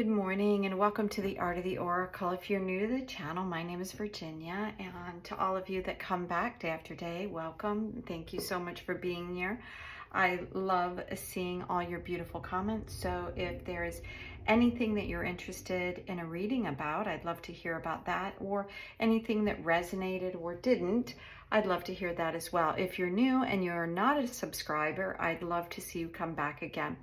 Good morning and welcome to the Art of the Oracle. If you're new to the channel, my name is Virginia, and to all of you that come back day after day, welcome. Thank you so much for being here. I love seeing all your beautiful comments. So if there's anything that you're interested in a reading about, I'd love to hear about that, or anything that resonated or didn't, I'd love to hear that as well. If you're new and you're not a subscriber, I'd love to see you come back again.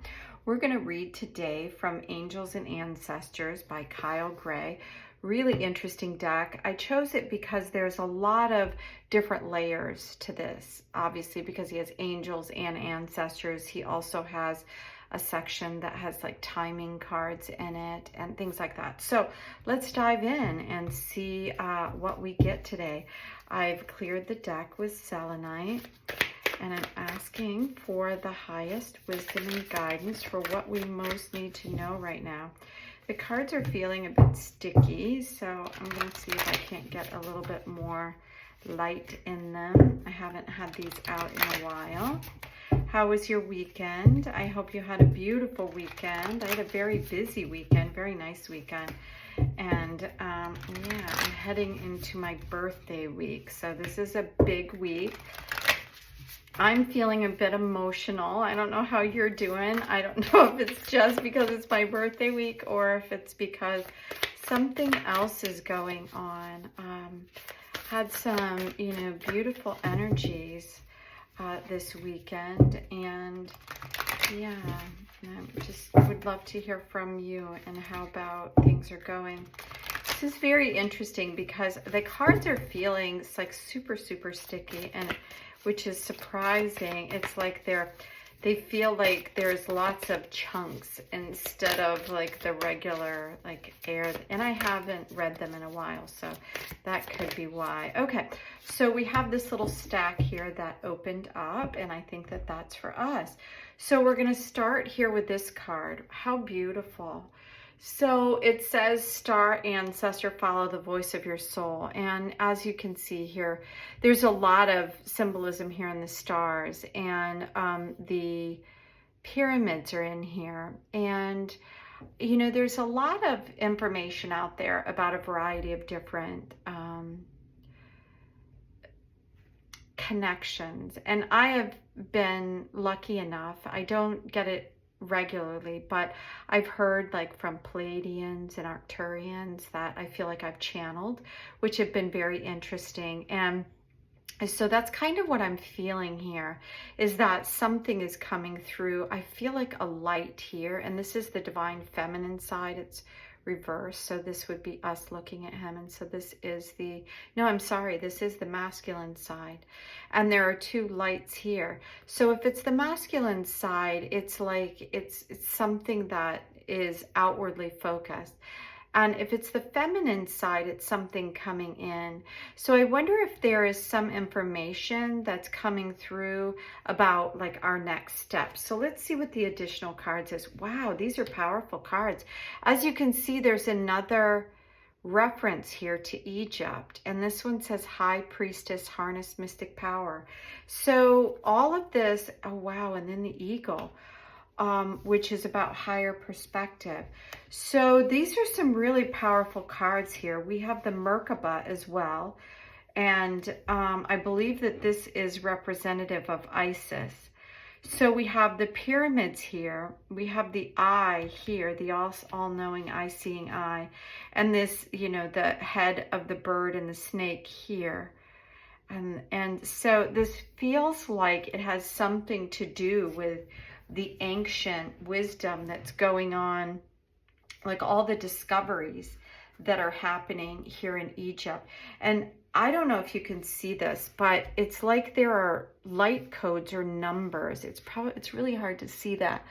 We're going to read today from Angels and Ancestors by Kyle Gray. Really interesting deck. I chose it because there's a lot of different layers to this. Obviously, because he has angels and ancestors, he also has a section that has like timing cards in it and things like that. So let's dive in and see what we get today. I've cleared the deck with selenite, and I'm asking for the highest wisdom and guidance for what we most need to know right now. The cards are feeling a bit sticky, so I'm going to see if I can't get a little bit more light in them. I haven't had these out in a while. How was your weekend? I hope you had a beautiful weekend. I had a very busy weekend, very nice weekend. And yeah, I'm heading into my birthday week, so this is a big week. I'm feeling a bit emotional. I don't know how you're doing. I don't know if it's just because it's my birthday week or if it's because something else is going on. Had some, beautiful energies this weekend, and yeah, I just would love to hear from you and how about things are going. This is very interesting because the cards are feeling like super sticky, and which is surprising. It's like they feel like there's lots of chunks instead of like the regular like air, and I haven't read them in a while, so that could be why. Okay, so we have this little stack here that opened up, and I think that that's for us. So we're going to start here with this card. How beautiful. So it says, Star Ancestor, follow the voice of your soul. And as you can see here, there's a lot of symbolism here in the stars, and the pyramids are in here. And, there's a lot of information out there about a variety of different connections. And I have been lucky enough, I don't get it regularly, but I've heard like from Pleiadians and Arcturians that I feel like I've channeled, which have been very interesting. And so that's kind of what I'm feeling here, is that something is coming through. I feel like a light here, and this is the divine feminine side. It's reversed, so this would be us looking at him, and so this is the, no, I'm sorry, this is the masculine side, and there are two lights here. So if it's the masculine side, it's like it's something that is outwardly focused, and if it's the feminine side, it's something coming in. So I wonder if there is some information that's coming through about like our next steps. So let's see what the additional cards is. Wow, these are powerful cards. As you can see, there's another reference here to Egypt, and this one says High Priestess, harness mystic power. So all of this, oh wow, and then the eagle, which is about higher perspective. So these are some really powerful cards here. We have the Merkaba as well, and I believe that this is representative of Isis. So we have the pyramids here, we have the eye here, the all-knowing, eye-seeing eye, and this, the head of the bird and the snake here. And so this feels like it has something to do with the ancient wisdom that's going on, like all the discoveries that are happening here in Egypt. And I don't know if you can see this, but it's like there are light codes or numbers. It's really hard to see that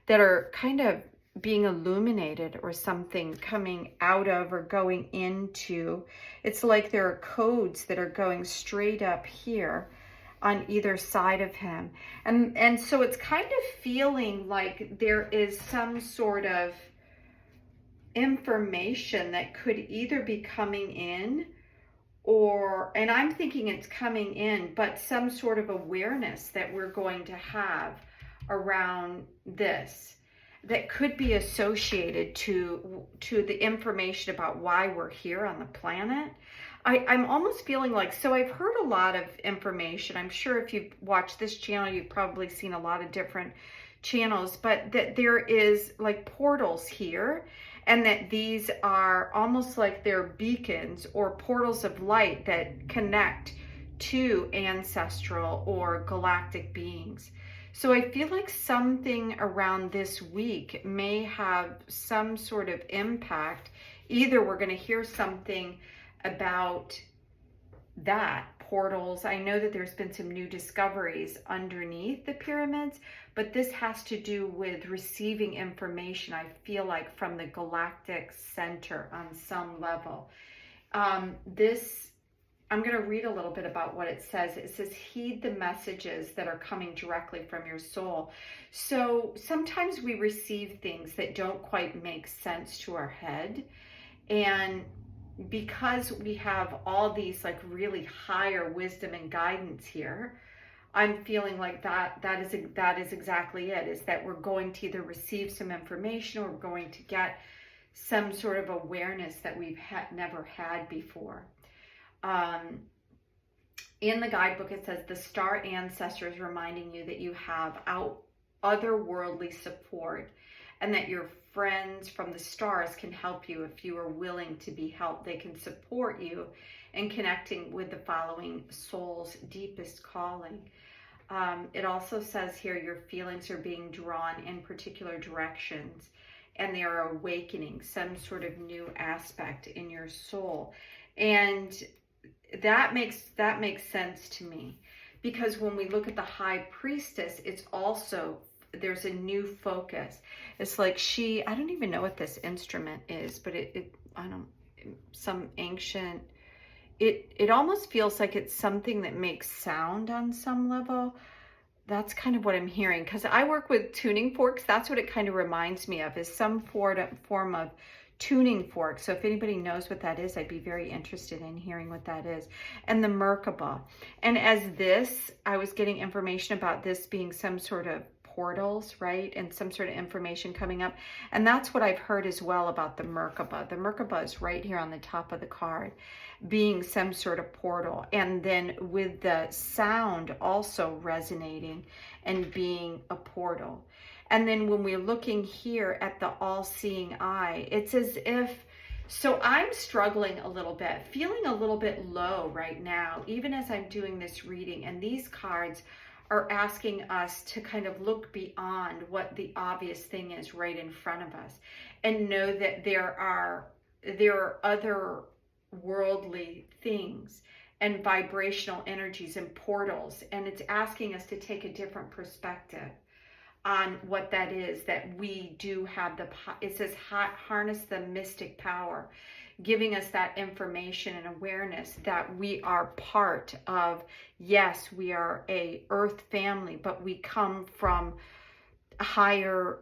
are kind of being illuminated, or something coming out of or going into. It's like there are codes that are going straight up here on either side of him. And so it's kind of feeling like there is some sort of information that could either be coming in, or, and I'm thinking it's coming in, but some sort of awareness that we're going to have around this. that could be associated to the information about why we're here on the planet. I'm almost feeling like, so I've heard a lot of information. I'm sure if you've watched this channel, you've probably seen a lot of different channels, but that there is like portals here, and that these are almost like they're beacons or portals of light that connect to ancestral or galactic beings. So I feel like something around this week may have some sort of impact. Either we're going to hear something about that, portals. I know that there's been some new discoveries underneath the pyramids, but this has to do with receiving information, I feel like, from the galactic center on some level. I'm going to read a little bit about what it says. It says, heed the messages that are coming directly from your soul. So sometimes we receive things that don't quite make sense to our head. And because we have all these like really higher wisdom and guidance here, I'm feeling like that is exactly it, is that we're going to either receive some information or we're going to get some sort of awareness that we've never had before. In the guidebook, it says the star ancestors reminding you that you have otherworldly support, and that your friends from the stars can help you if you are willing to be helped. They can support you in connecting with the following soul's deepest calling. It also says here your feelings are being drawn in particular directions, and they are awakening some sort of new aspect in your soul. And that makes sense to me, because when we look at the high priestess, it's also, there's a new focus. It's like I don't even know what this instrument is, but some ancient, it almost feels like it's something that makes sound on some level. That's kind of what I'm hearing, because I work with tuning forks. That's what it kind of reminds me of, is some form of tuning fork. So if anybody knows what that is, I'd be very interested in hearing what that is. And the Merkaba. And as this, I was getting information about this being some sort of portals, right? And some sort of information coming up. And that's what I've heard as well about the Merkaba. The Merkaba is right here on the top of the card, being some sort of portal. And then with the sound also resonating and being a portal. And then when we're looking here at the all-seeing eye, it's as if, so I'm struggling a little bit, feeling a little bit low right now, even as I'm doing this reading. And these cards are asking us to kind of look beyond what the obvious thing is right in front of us, and know that there are other worldly things and vibrational energies and portals. And it's asking us to take a different perspective on what that is, that we do have it says harness the mystic power, giving us that information and awareness that we are part of, yes, we are a earth family, but we come from higher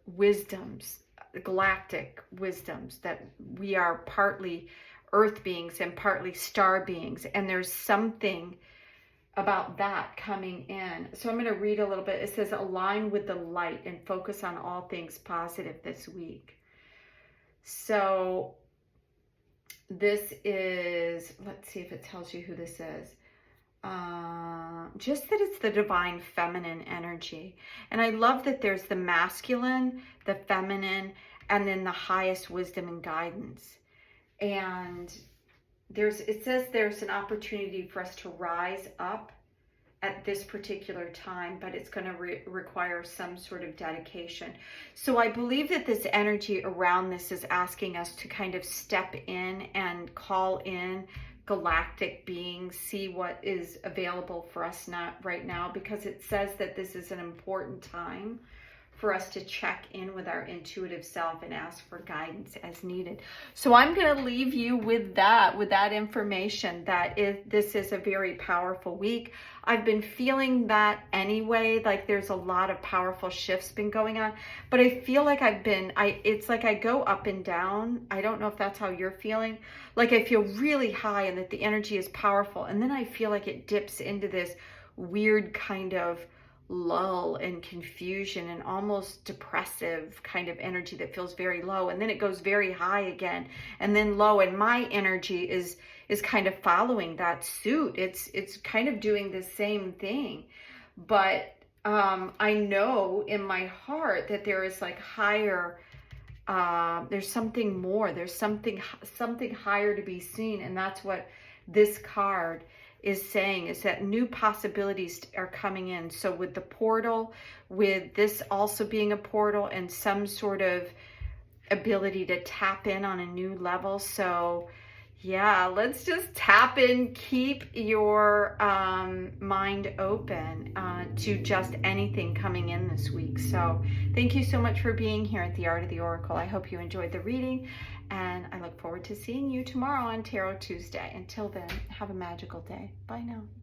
wisdoms, galactic wisdoms, that we are partly earth beings and partly star beings. And there's something about that coming in. So I'm going to read a little bit. It says, align with the light and focus on all things positive this week. So this is, let's see if it tells you who this is. Just that it's the divine feminine energy. And I love that there's the masculine, the feminine, and then the highest wisdom and guidance. And it says there's an opportunity for us to rise up at this particular time, but it's going to require some sort of dedication. So I believe that this energy around this is asking us to kind of step in and call in galactic beings, see what is available for us right now, because it says that this is an important time for us to check in with our intuitive self and ask for guidance as needed. So I'm going to leave you with that information, that this is a very powerful week. I've been feeling that anyway, like there's a lot of powerful shifts been going on, but I feel like it's like I go up and down. I don't know if that's how you're feeling. Like I feel really high and that the energy is powerful, and then I feel like it dips into this weird kind of lull and confusion and almost depressive kind of energy that feels very low, and then it goes very high again and then low, and my energy is kind of following that suit. It's kind of doing the same thing, but I know in my heart that there is like higher, there's something more, there's something higher to be seen. And that's what this card is saying, is that new possibilities are coming in. So with the portal, with this also being a portal and some sort of ability to tap in on a new level. So yeah, let's just tap in, keep your mind open to just anything coming in this week. So thank you so much for being here at the Art of the Oracle. I hope you enjoyed the reading, and I look forward to seeing you tomorrow on Tarot Tuesday. Until then, have a magical day. Bye now.